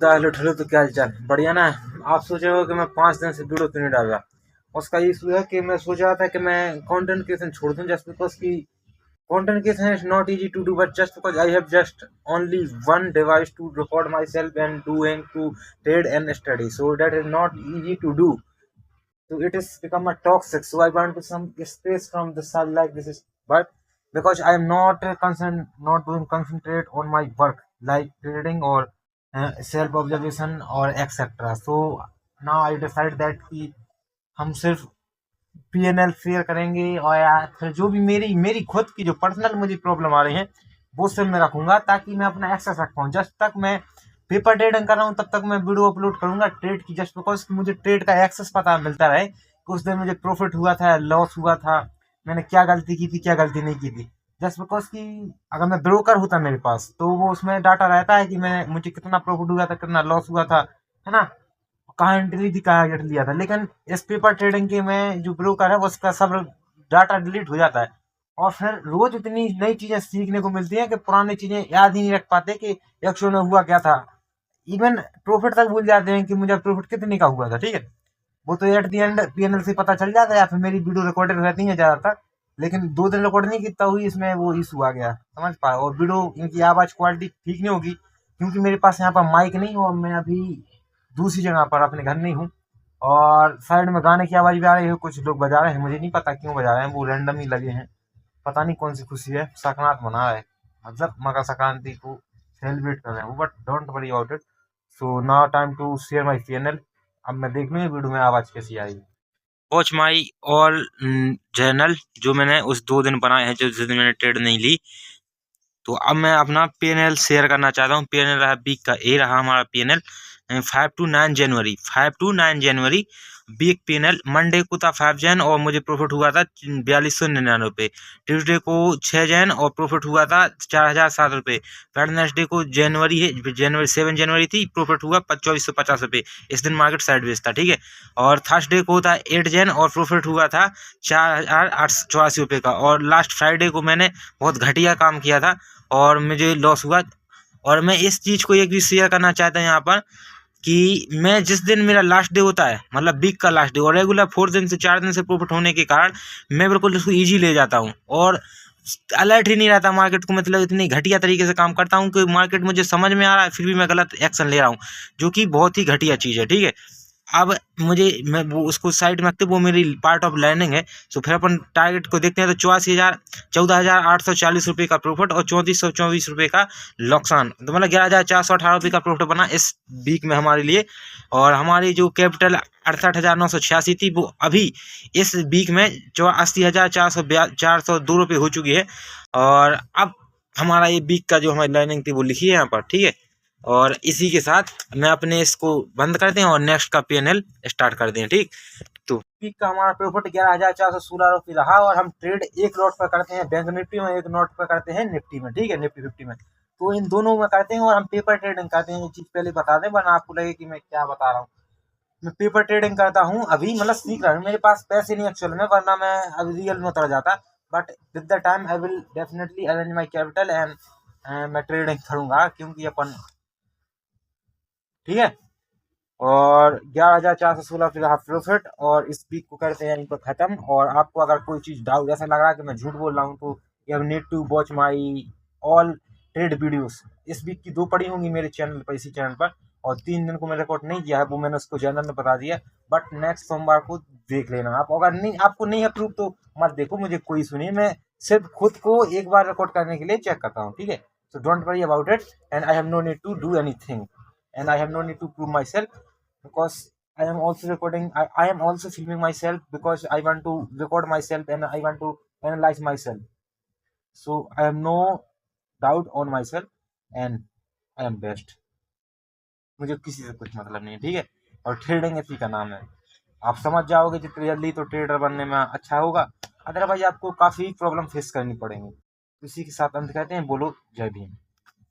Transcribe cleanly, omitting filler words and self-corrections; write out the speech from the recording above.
Buddha hello ठेलो, तो क्या हालचाल? बढ़िया ना। आप सोच रहे हो कि मैं 5 दिन से वीडियो क्यों नहीं डाल रहा। उसका इशू है कि मैं सोच रहा था कि मैं कंटेंट क्रिएशन छोड़ दूं, जस्ट बिकॉज की content creation is not easy to do, but just because I have just only one device to record myself and doing to trade and study, so that is not easy to do. So it is become a toxic, so I want to some space from the sun like this is, but because I am not not doing concentrate on my work like trading or self observation or etc. So now I decide that कि हम सिर्फ PNL share करेंगे, और यार फिर जो भी मेरी मेरी खुद की जो पर्सनल मुझे प्रॉब्लम आ रही है वो सब मैं रखूंगा, ताकि मैं अपना एक्सेस रख पाऊँ। जब तक मैं पेपर ट्रेडिंग कर रहा हूँ तब तक मैं वीडियो अपलोड करूंगा ट्रेड की, जस्ट बिकॉज मुझे ट्रेड का एक्सेस पता मिलता रहे कि उस दिन मुझे प्रॉफिट हुआ था, लॉस हुआ था, मैंने क्या गलती की थी, क्या गलती नहीं की थी। जस्ट बिकॉज की अगर मैं ब्रोकर होता मेरे पास, तो वो उसमें डाटा रहता है कि मैं मुझे कितना प्रॉफिट हुआ था, कितना लॉस हुआ था, है ना, कहाँ एंट्री थी, कहाँ गेट लिया था। लेकिन इस पेपर ट्रेडिंग के में जो ब्रोकर है वो उसका सब डाटा डिलीट हो जाता है, और फिर रोज इतनी नई चीजें सीखने को मिलती हैं कि पुरानी चीजें याद ही नहीं रख पाते कि एक्चुअल में हुआ क्या था। इवन प्रॉफिट तक भूल जाते हैं कि मुझे प्रॉफिट कितने का हुआ था। ठीक है, वो तो एट दी एंड पीएनएल से पता चल जाता है, या फिर मेरी वीडियो रिकॉर्डेड रहती है ज्यादातर। लेकिन 2 दिन रिकॉर्ड नहीं कितना हुई, इसमें वो इशू आ गया, समझ पाए। और वीडियो इनकी आवाज क्वालिटी ठीक नहीं होगी, क्योंकि मेरे पास यहाँ पर माइक नहीं, और मैं अभी दूसरी जगह पर अपने घर नहीं हूँ। और साइड में गाने की आवाज भी आ रही है, कुछ लोग बजा रहे हैं, मुझे नहीं पता क्यों बजा रहे हैं, वो रैंडम ही लगे हैं। पता नहीं कौन सी खुशी है, संक्रांत मना रहे हैं, मतलब मकर संक्रांति को सेलिब्रेट कर रहे हैं वो, but don't worry about it. So now time to share my channel. अब मैं देख लूँ वीडियो में आवाज कैसी आई। वॉच माई ऑल चैनल जो मैंने उस 2 दिन बनाए हैं, जिस दिन मैंने ट्रेड नहीं ली। तो अब मैं अपना पीएनएल शेयर करना चाहता हूँ। पीएनएल रहा वीक का, ए रहा हमारा पीएनएल 5 to 9 जनवरी, 5 to 9 जनवरी वीक पीएनएल। मंडे को था 5 जन और मुझे प्रॉफिट हुआ था 4299 रुपये। ट्यूसडे को 6 जन और प्रॉफिट हुआ था 4007 रुपये। वेडनेसडे को जनवरी है, जनवरी 7 जनवरी थी, प्रॉफिट हुआ 2450 रुपये। इस दिन मार्केट साइडवेज था। ठीक है, और थर्सडे को था 8 जन और प्रॉफिट हुआ था 4884 रुपये का। और लास्ट फ्राइडे को मैंने बहुत घटिया काम किया था और मुझे लॉस हुआ। और मैं इस चीज़ को एक भी शेयर करना चाहता हूँ यहाँ पर, कि मैं जिस दिन मेरा लास्ट डे होता है, मतलब वीक का लास्ट डे, और रेगुलर 4 दिन से 4 दिन से प्रॉफिट होने के कारण मैं बिल्कुल इसको ईजी ले जाता हूँ और अलर्ट ही नहीं रहता मार्केट को। मतलब इतनी घटिया तरीके से काम करता हूँ कि मार्केट मुझे समझ में आ रहा है, फिर भी मैं गलत एक्शन ले रहा हूँ, जो कि बहुत ही घटिया चीज़ है। ठीक है, अब मैं वो उसको साइड में रखते, वो मेरी पार्ट ऑफ लर्निंग है। सो फिर अपन टारगेट को देखते हैं। तो 14,840 रुपये का प्रॉफिट और 3424 रुपये का नुकसान, तो मतलब 11,418 रुपये का प्रॉफिट बना इस वीक में हमारे लिए। और हमारी जो कैपिटल 68,986 थी, वो अभी इस वीक में 80,402 रुपये हो चुकी है। और अब हमारा ये वीक का जो हमारी लर्निंग थी वो लिखी है यहाँ पर। ठीक है, और इसी के साथ मैं अपने इसको बंद करते हैं और नेक्स्ट का पीएनएल स्टार्ट कर दें। ठीक, तो वीक का हमारा प्रॉफिट 11,416 रुपये रहा, और हम ट्रेड एक लॉट पर करते हैं बैंक निफ्टी में, एक लॉट पर करते हैं निफ्टी में। ठीक है, निफ्टी 50 में, तो इन दोनों में करते हैं। और हम पेपर ट्रेडिंग करते हैं, ये चीज़ पहले बता दें वरना आपको लगे कि मैं क्या बता रहा हूँ। मैं पेपर ट्रेडिंग करता हूँ अभी, मतलब सीख रहा हूँ। मेरे पास पैसे नहीं एक्चुअल में, वरना मैं अभी रियल में उतर जाता, but with the time I will definitely arrange my capital and मैं ट्रेडिंग करूँगा, क्योंकि अपन, ठीक है। और 11,416 फिर हाफ प्रॉफिट, और इस वीक को करते हैं यहीं पर खत्म। और आपको अगर कोई चीज़ डाउट ऐसा लग रहा है कि मैं झूठ बोल रहा हूँ, तो you have need to watch my all trade videos. इस वीक की 2 पड़ी होंगी मेरे चैनल पर, इसी चैनल पर, और 3 दिन को मैं रिकॉर्ड नहीं किया है, वो मैंने उसको चैनल में बता दिया। बट नेक्स्ट सोमवार को देख लेना आप। अगर नहीं, आपको नहीं है प्रूफ, तो मत देखो, मुझे कोई सुनिए। मैं सिर्फ खुद को एक बार रिकॉर्ड करने के लिए चेक करता हूँ। ठीक है, so don't worry about it, and I have no need to do anything, and I have no need to prove myself, because I am also recording. I am also filming myself because I want to record myself and I want to analyze myself. So I have no doubt on myself and I am best. मुझे किसी से कुछ मतलब नहीं है। ठीक है, और ट्रेडिंग इसी का नाम है। आप समझ जाओगे जितनी जल्दी तो ट्रेडर बनने में अच्छा होगा, अदरवाइज आपको काफ़ी प्रॉब्लम फेस करनी पड़ेंगी। इसी के साथ अंत कहते हैं, बोलो जय भीम।